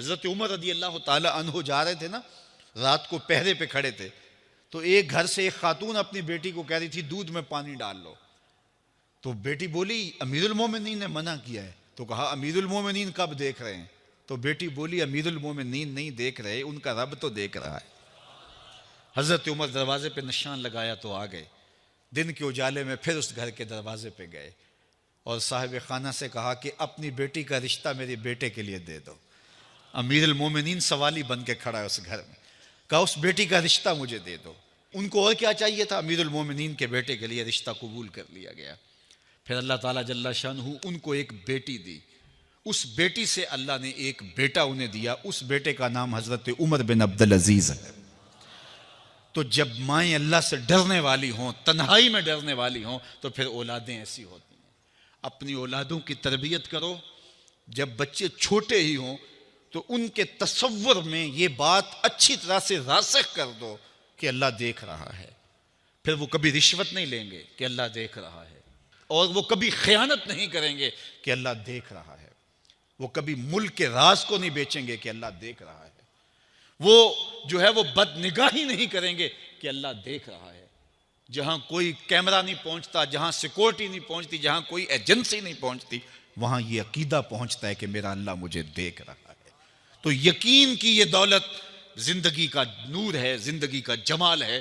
حضرت عمر رضی اللہ تعالی عنہ جا رہے تھے نا، رات کو پہرے پہ کھڑے تھے، تو ایک گھر سے ایک خاتون اپنی بیٹی کو کہہ رہی تھی دودھ میں پانی ڈال لو، تو بیٹی بولی امیر المومنین نے منع کیا ہے، تو کہا امیر المومنین کب دیکھ رہے ہیں؟ تو بیٹی بولی امیر المومنین نہیں دیکھ رہے، ان کا رب تو دیکھ رہا ہے۔ حضرت عمر دروازے پہ نشان لگایا تو آ گئے، دن کے اجالے میں پھر اس گھر کے دروازے پہ گئے اور صاحب خانہ سے کہا کہ اپنی بیٹی کا رشتہ میرے بیٹے کے لیے دے دو۔ امیر المومنین سوالی بن کے کھڑا ہے اس گھر میں، کہا اس بیٹی کا رشتہ مجھے دے دو۔ ان کو اور کیا چاہیے تھا؟ امیر المومنین کے بیٹے کے لیے رشتہ قبول کر لیا گیا۔ پھر اللہ تعالیٰ جل شانہ ان کو ایک بیٹی دی، اس بیٹی سے اللہ نے ایک بیٹا انہیں دیا، اس بیٹے کا نام حضرت عمر بن عبدالعزیز ہے۔ تو جب مائیں اللہ سے ڈرنے والی ہوں، تنہائی میں ڈرنے والی ہوں، تو پھر اولادیں ایسی ہوتی ہیں۔ اپنی اولادوں کی تربیت کرو، جب بچے چھوٹے ہی ہوں تو ان کے تصور میں یہ بات اچھی طرح سے راسخ کر دو کہ اللہ دیکھ رہا ہے۔ پھر وہ کبھی رشوت نہیں لیں گے کہ اللہ دیکھ رہا ہے، اور وہ کبھی خیانت نہیں کریں گے کہ اللہ دیکھ رہا ہے، وہ کبھی ملک کے راز کو نہیں بیچیں گے کہ اللہ دیکھ رہا ہے، وہ جو ہے وہ بد نگاہی نہیں کریں گے کہ اللہ دیکھ رہا ہے۔ جہاں کوئی کیمرہ نہیں پہنچتا، جہاں سیکورٹی نہیں پہنچتی، جہاں کوئی ایجنسی نہیں پہنچتی، وہاں یہ عقیدہ پہنچتا ہے کہ میرا اللہ مجھے دیکھ رہا ہے۔ تو یقین کی یہ دولت زندگی کا نور ہے، زندگی کا جمال ہے،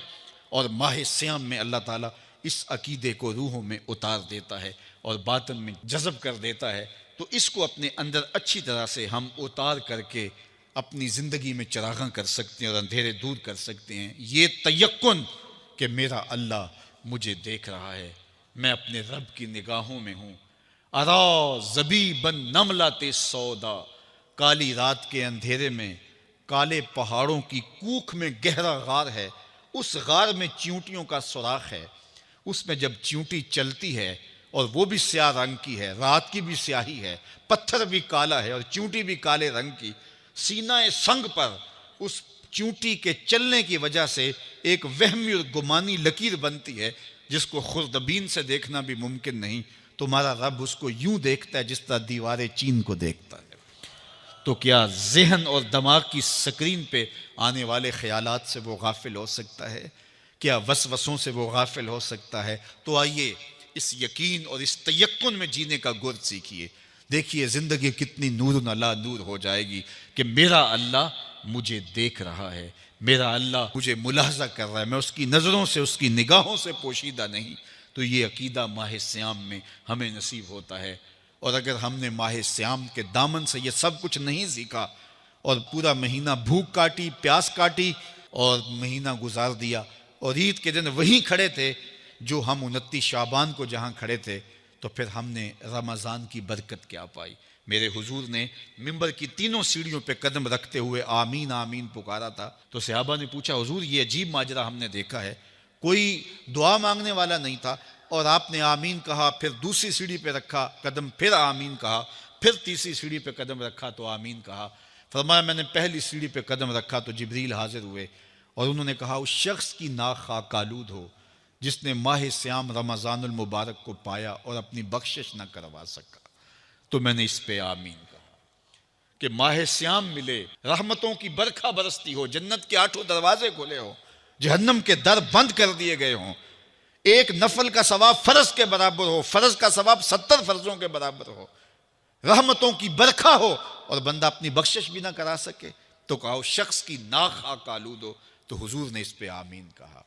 اور ماہ سیام میں اللہ تعالیٰ اس عقیدے کو روحوں میں اتار دیتا ہے اور باطن میں جذب کر دیتا ہے۔ تو اس کو اپنے اندر اچھی طرح سے ہم اتار کر کے اپنی زندگی میں چراغاں کر سکتے ہیں اور اندھیرے دور کر سکتے ہیں۔ یہ تیقن کہ میرا اللہ مجھے دیکھ رہا ہے، میں اپنے رب کی نگاہوں میں ہوں۔ ارا زبیباً نملۃ سودا، کالی رات کے اندھیرے میں کالے پہاڑوں کی کوکھ میں گہرا غار ہے، اس غار میں چیونٹیوں کا سوراخ ہے، اس میں جب چیونٹی چلتی ہے اور وہ بھی سیاہ رنگ کی ہے، رات کی بھی سیاہی ہے، پتھر بھی کالا ہے اور چیونٹی بھی کالے رنگ کی، سینہ سنگ پر اس چیونٹی کے چلنے کی وجہ سے ایک وہمی اور گمانی لکیر بنتی ہے جس کو خوردبین سے دیکھنا بھی ممکن نہیں۔ تمہارا رب اس کو یوں دیکھتا ہے جس طرح دیوار چین کو دیکھتا ہے۔ تو کیا ذہن اور دماغ کی سکرین پہ آنے والے خیالات سے وہ غافل ہو سکتا ہے؟ کیا وسوسوں سے وہ غافل ہو سکتا ہے؟ تو آئیے اس یقین اور اس تیقن میں جینے کا گر سیکھیے۔ دیکھیے زندگی کتنی نور علی نور ہو جائے گی کہ میرا اللہ مجھے دیکھ رہا ہے، میرا اللہ مجھے ملاحظہ کر رہا ہے، میں اس کی نظروں سے، اس کی نگاہوں سے پوشیدہ نہیں۔ تو یہ عقیدہ ماہ سیام میں ہمیں نصیب ہوتا ہے۔ اور اگر ہم نے ماہ سیام کے دامن سے یہ سب کچھ نہیں سیکھا اور پورا مہینہ بھوک کاٹی، پیاس کاٹی اور مہینہ گزار دیا، اور عید کے دن وہیں کھڑے تھے جو ہم 29 شعبان کو جہاں کھڑے تھے، تو پھر ہم نے رمضان کی برکت کیا پائی؟ میرے حضور نے ممبر کی تینوں سیڑھیوں پہ قدم رکھتے ہوئے آمین آمین پکارا تھا۔ تو صحابہ نے پوچھا حضور یہ عجیب ماجرا ہم نے دیکھا ہے، کوئی دعا مانگنے والا نہیں تھا اور آپ نے آمین کہا، پھر دوسری سیڑھی پہ رکھا قدم، پھر آمین کہا، پھر تیسری سیڑھی پہ قدم رکھا تو آمین کہا۔ فرمایا میں نے پہلی سیڑھی پہ قدم رکھا تو جبریل حاضر ہوئے اور انہوں نے کہا اس شخص کی ناک خاک آلود ہو جس نے ماہ سیام رمضان المبارک کو پایا اور اپنی بخشش نہ کروا سکا۔ تو میں نے اس پہ آمین کہا کہ ماہ سیام ملے، رحمتوں کی برکھا برستی ہو، جنت کے 8 دروازے کھلے ہو، جہنم کے در بند کر دیے گئے ہوں، ایک نفل کا ثواب فرض کے برابر ہو، فرض کا ثواب 70 فرضوں کے برابر ہو، رحمتوں کی برکھا ہو اور بندہ اپنی بخشش بھی نہ کرا سکے، تو کہا اس شخص کی ناک خاک آلود ہو۔ تو حضور نے اس پہ آمین کہا۔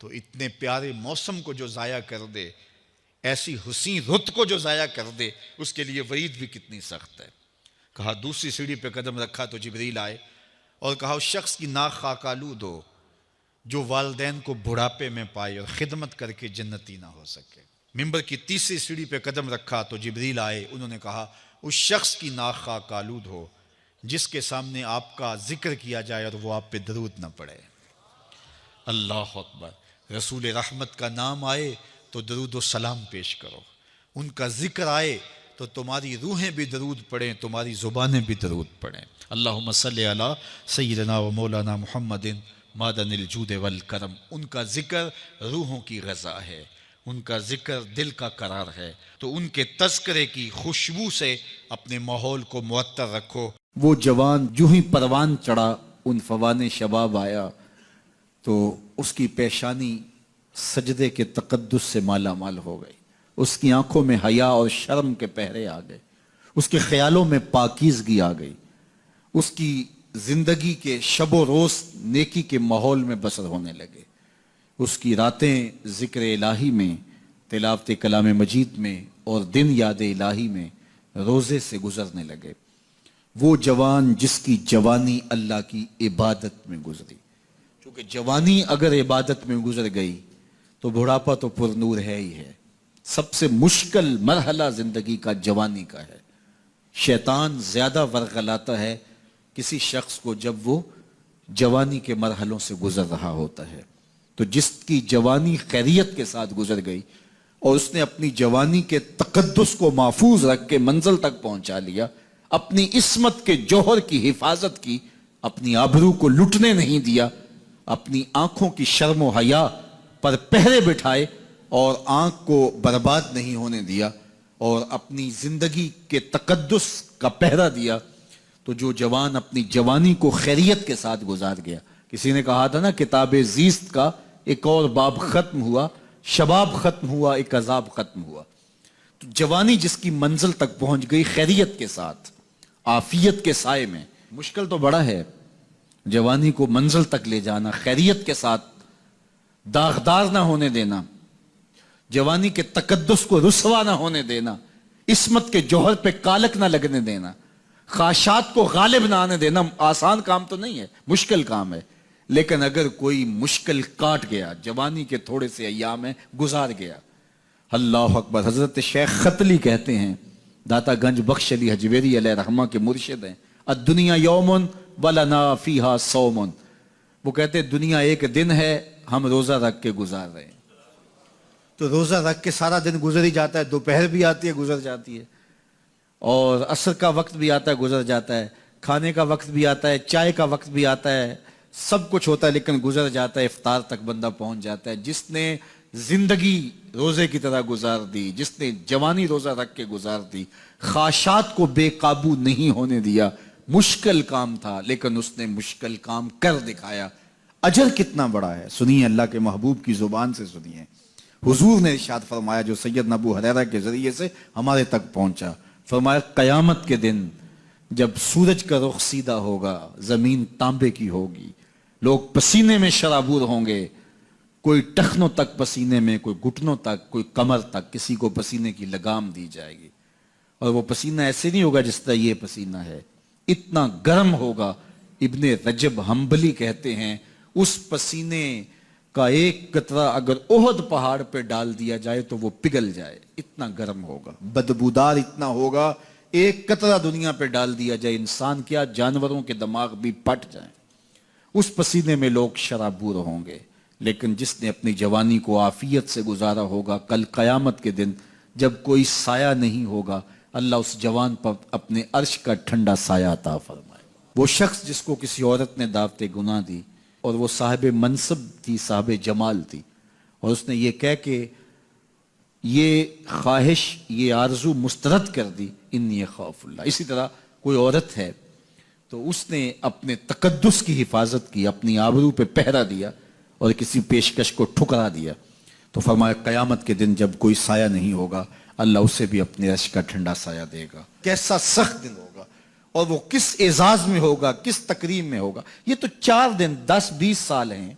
تو اتنے پیارے موسم کو جو ضائع کر دے، ایسی حسین رت کو جو ضائع کر دے، اس کے لیے وعید بھی کتنی سخت ہے۔ کہا دوسری سیڑھی پہ قدم رکھا تو جبریل آئے اور کہا اس شخص کی ناک خاک آلود ہو جو والدین کو بڑھاپے میں پائے اور خدمت کر کے جنتی نہ ہو سکے۔ ممبر کی تیسری سیڑھی پہ قدم رکھا تو جبریل آئے، انہوں نے کہا اس شخص کی ناک خاک آلود ہو جس کے سامنے آپ کا ذکر کیا جائے اور وہ آپ پہ درود نہ پڑے۔ اللہ اکبر۔ رسول رحمت کا نام آئے تو درود و سلام پیش کرو، ان کا ذکر آئے تو تمہاری روحیں بھی درود پڑھیں، تمہاری زبانیں بھی درود پڑھیں۔ اللہم صلی علی سیدنا و مولانا محمد معدن الجود والکرم۔ ان کا ذکر روحوں کی غذا ہے، ان کا ذکر دل کا قرار ہے۔ تو ان کے تذکرے کی خوشبو سے اپنے ماحول کو معطر رکھو۔ وہ جوان جو ہی پروان چڑھا ان فوان شباب آیا تو اس کی پیشانی سجدے کے تقدس سے مالا مال ہو گئی، اس کی آنکھوں میں حیا اور شرم کے پہرے آ گئے، اس کے خیالوں میں پاکیزگی آ گئی، اس کی زندگی کے شب و روز نیکی کے ماحول میں بسر ہونے لگے، اس کی راتیں ذکر الہی میں، تلاوت کلام مجید میں اور دن یاد الہی میں روزے سے گزرنے لگے۔ وہ جوان جس کی جوانی اللہ کی عبادت میں گزری، کیونکہ جوانی اگر عبادت میں گزر گئی تو بڑھاپا تو پر نور ہے ہی ہے۔ سب سے مشکل مرحلہ زندگی کا جوانی کا ہے۔ شیطان زیادہ ورغلاتا ہے کسی شخص کو جب وہ جوانی کے مرحلوں سے گزر رہا ہوتا ہے۔ تو جس کی جوانی خیریت کے ساتھ گزر گئی اور اس نے اپنی جوانی کے تقدس کو محفوظ رکھ کے منزل تک پہنچا لیا، اپنی عصمت کے جوہر کی حفاظت کی، اپنی آبرو کو لٹنے نہیں دیا، اپنی آنکھوں کی شرم و حیا پر پہرے بٹھائے اور آنکھ کو برباد نہیں ہونے دیا اور اپنی زندگی کے تقدس کا پہرا دیا، تو جو جوان اپنی جوانی کو خیریت کے ساتھ گزار گیا۔ کسی نے کہا تھا نا، کتاب زیست کا ایک اور باب ختم ہوا، شباب ختم ہوا، ایک عذاب ختم ہوا۔ تو جوانی جس کی منزل تک پہنچ گئی خیریت کے ساتھ، عافیت کے سائے میں، مشکل تو بڑا ہے جوانی کو منزل تک لے جانا، خیریت کے ساتھ، داغدار نہ ہونے دینا، جوانی کے تقدس کو رسوا نہ ہونے دینا، عصمت کے جوہر پہ کالک نہ لگنے دینا، خواہشات کو غالب نہ آنے دینا۔ آسان کام تو نہیں ہے، مشکل کام ہے، لیکن اگر کوئی مشکل کاٹ گیا، جوانی کے تھوڑے سے ایام میں گزار گیا۔ اللہ اکبر۔ حضرت شیخ ختلی کہتے ہیں، داتا گنج بخش علی حجویری علیہ رحمہ کے مرشد ہیں، الدنیا یومن ولنا فیہا صومن۔ وہ کہتے ہیں دنیا ایک دن ہے، ہم روزہ رکھ کے گزار رہے ہیں۔ تو روزہ رکھ کے سارا دن گزر ہی جاتا ہے، دوپہر بھی آتی ہے گزر جاتی ہے، اور عصر کا وقت بھی آتا ہے گزر جاتا ہے، کھانے کا وقت بھی آتا ہے، چائے کا وقت بھی آتا ہے، سب کچھ ہوتا ہے لیکن گزر جاتا ہے، افطار تک بندہ پہنچ جاتا ہے۔ جس نے زندگی روزے کی طرح گزار دی، جس نے جوانی روزہ رکھ کے گزار دی، خواہشات کو بے قابو نہیں ہونے دیا، مشکل کام تھا لیکن اس نے مشکل کام کر دکھایا۔ اجر کتنا بڑا ہے، سنیے اللہ کے محبوب کی زبان سے سنیے۔ حضور نے ارشاد فرمایا جو سیدنا ابو ہریرہ کے ذریعے سے ہمارے تک پہنچا، فرمایا قیامت کے دن جب سورج کا رخ سیدھا ہوگا، زمین تانبے کی ہوگی، لوگ پسینے میں شرابور ہوں گے، کوئی ٹخنوں تک پسینے میں، کوئی گھٹنوں تک، کوئی کمر تک، کسی کو پسینے کی لگام دی جائے گی، اور وہ پسینہ ایسے نہیں ہوگا جس طرح یہ پسینہ ہے، اتنا گرم ہوگا۔ ابن رجب حنبلی کہتے ہیں اس پسینے کا ایک قطرہ اگر احد پہاڑ پہ ڈال دیا جائے تو وہ پگھل جائے، اتنا گرم ہوگا، بدبودار اتنا ہوگا، ایک قطرہ دنیا پہ ڈال دیا جائے، انسان کیا جانوروں کے دماغ بھی پھٹ جائیں، اس پسینے میں لوگ شرابور ہوں گے۔ لیکن جس نے اپنی جوانی کو عافیت سے گزارا ہوگا، کل قیامت کے دن جب کوئی سایہ نہیں ہوگا، اللہ اس جوان پر اپنے عرش کا ٹھنڈا سایہ عطا فرمائے۔ وہ شخص جس کو کسی عورت نے دعوت گناہ دی اور وہ صاحب منصب تھی، صاحب جمال تھی، اور اس نے یہ کہہ کے یہ خواہش، یہ آرزو مسترد کر دی، انی خاف اللہ۔ اسی طرح کوئی عورت ہے تو اس نے اپنے تقدس کی حفاظت کی، اپنی آبرو پہ پہرا دیا اور کسی پیشکش کو ٹھکرا دیا، تو فرمایا قیامت کے دن جب کوئی سایہ نہیں ہوگا، اللہ اسے بھی اپنے عرش کا ٹھنڈا سایہ دے گا۔ کیسا سخت دن ہوگا، اور وہ کس اعزاز میں ہوگا، کس تکریم میں ہوگا۔ یہ تو 4 دن 10-20 سال ہیں،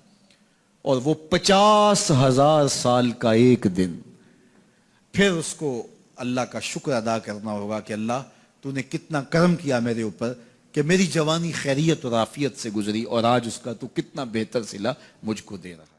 اور وہ 50,000 سال کا ایک دن۔ پھر اس کو اللہ کا شکر ادا کرنا ہوگا کہ اللہ تو نے کتنا کرم کیا میرے اوپر کہ میری جوانی خیریت اور عافیت سے گزری، اور آج اس کا تو کتنا بہتر صلہ مجھ کو دے رہا۔